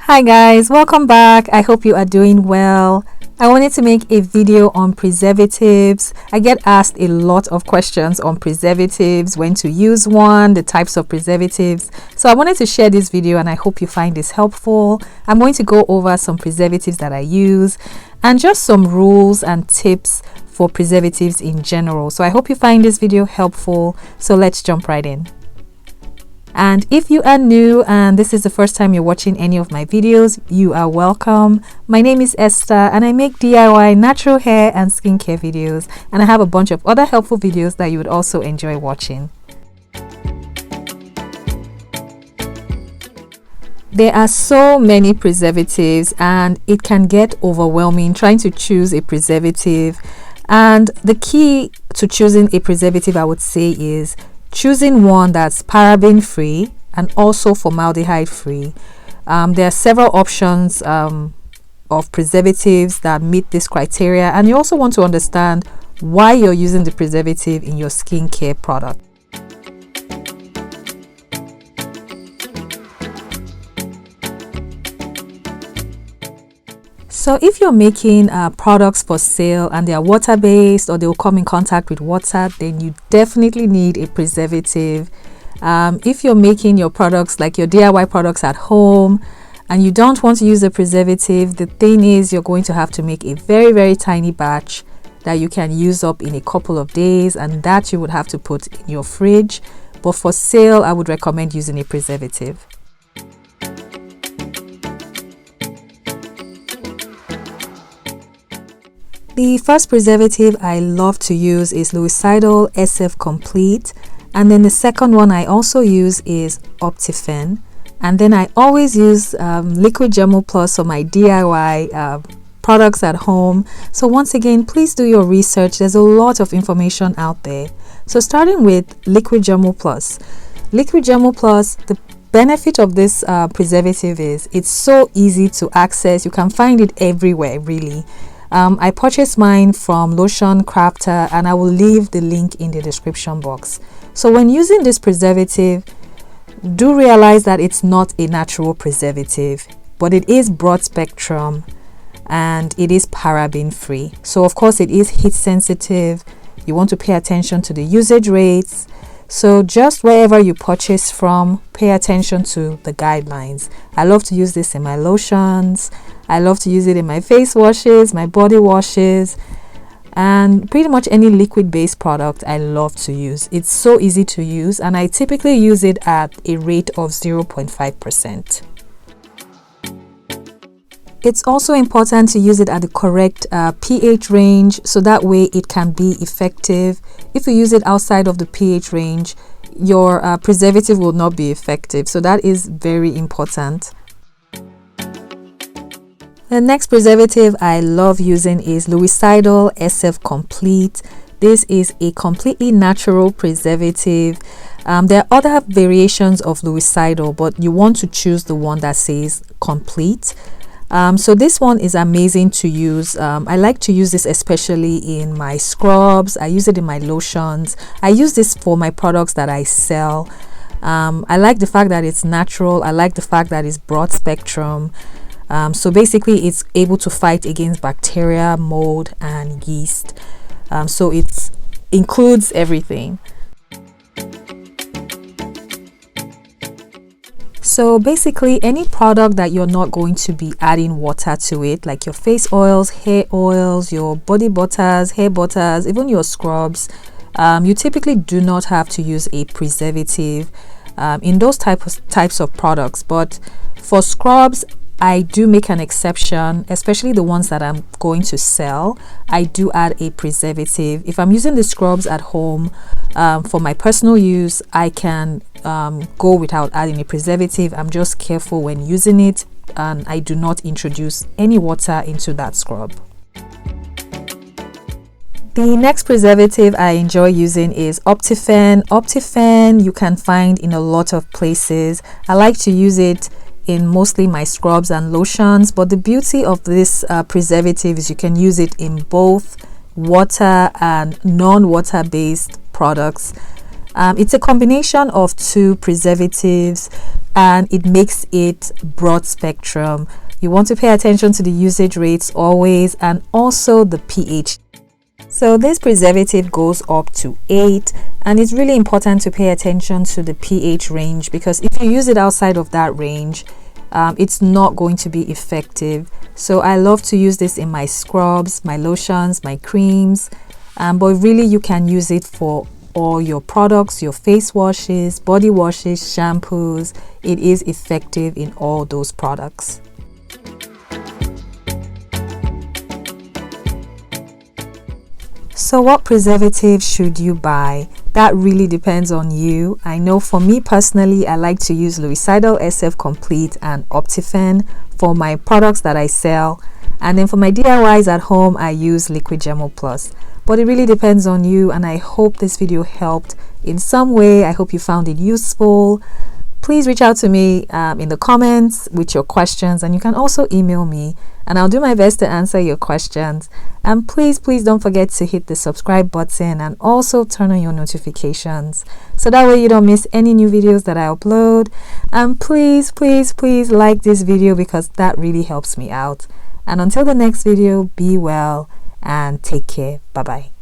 Hi guys, welcome back. I hope you are doing well. I wanted to make a video on preservatives. I get asked a lot of questions on preservatives, when to use one, the types of preservatives. So I wanted to share this video and I hope you find this helpful. I'm going to go over some preservatives that I use and just some rules and tips for preservatives in general. So I hope you find this video helpful. So let's jump right in. And if you are new and this is the first time you're watching any of my videos, you are welcome. My name is Esther and I make DIY natural hair and skincare videos, and I have a bunch of other helpful videos that you would also enjoy watching. There are so many preservatives and it can get overwhelming trying to choose a preservative. And the key to choosing a preservative, I would say, is choosing one that's paraben free and also formaldehyde free. There are several options of preservatives that meet this criteria, and you also want to understand why you're using the preservative in your skincare product. So if you're making products for sale and they are water-based or they will come in contact with water, then you definitely need a preservative. If you're making your products like your DIY products at home and you don't want to use a preservative, the thing is you're going to have to make a very tiny batch that you can use up in a couple of days, and that you would have to put in your fridge. But for sale, I would recommend using a preservative. The first preservative I love to use is Lucidal SF Complete, and then the second one I also use is Optifen, and then I always use Liquid Gemo Plus for my DIY products at home. So once again, please do your research. There's a lot of information out there. So starting with Liquid Gemo Plus. Liquid Gemo Plus, the benefit of this preservative is it's so easy to access. You can find it everywhere, really. I purchased mine from Lotion Crafter and I will leave the link in the description box. So when using this preservative, do realize that it's not a natural preservative, but it is broad spectrum and it is paraben free. So of course it is heat sensitive. You want to pay attention to the usage rates. So just wherever you purchase from, pay attention to the guidelines. I love to use this in my lotions. I love to use it in my face washes, my body washes, and pretty much any liquid based product I love to use. It's so easy to use and I typically use it at a rate of 0.5%. It's also important to use it at the correct pH range, so that way it can be effective. If you use it outside of the pH range, your preservative will not be effective. So that is very important. The next preservative I love using is Lucidal SF Complete. This is a completely natural preservative. There are other variations of Lucidal, but you want to choose the one that says complete. So this one is amazing to use. I like to use this especially in my scrubs. I use it in my lotions. I use this for my products that I sell. I like the fact that it's natural. I like the fact that it's broad spectrum. So basically it's able to fight against bacteria, mold and yeast. So it includes everything. So basically any product that you're not going to be adding water to it, like your face oils, hair oils, your body butters, hair butters, even your scrubs, you typically do not have to use a preservative in those types of products. But for scrubs, I do make an exception, especially the ones that I'm going to sell. I do add a preservative. If I'm using the scrubs at home for my personal use, I can go without adding a preservative. I'm just careful when using it and I do not introduce any water into that scrub. The next preservative I enjoy using is Optifen. Optifen you can find in a lot of places. I like to use it in mostly my scrubs and lotions, but the beauty of this preservative is you can use it in both water and non-water based products. It's a combination of two preservatives. and it makes it broad spectrum. You want to pay attention to the usage rates always, and also the pH. So this preservative goes up to 8, and it's really important to pay attention to the pH range, because if you use it outside of that range, it's not going to be effective. So I love to use this in my scrubs, my lotions, my creams, but really you can use it for all your products, your face washes, body washes, shampoos. It is effective in all those products. So what preservative should you buy? That really depends on you. I know for me personally, I like to use Luicidal SF Complete and Optifen for my products that I sell. And then for my DIYs at home, I use Liquid Gemo Plus. But it really depends on you, and I hope this video helped in some way. I hope you found it useful. Please reach out to me in the comments with your questions, and you can also email me, and I'll do my best to answer your questions. And please don't forget to hit the subscribe button and also turn on your notifications, so that way you don't miss any new videos that I upload. And please like this video, because that really helps me out. And until the next video, be well and take care. Bye bye.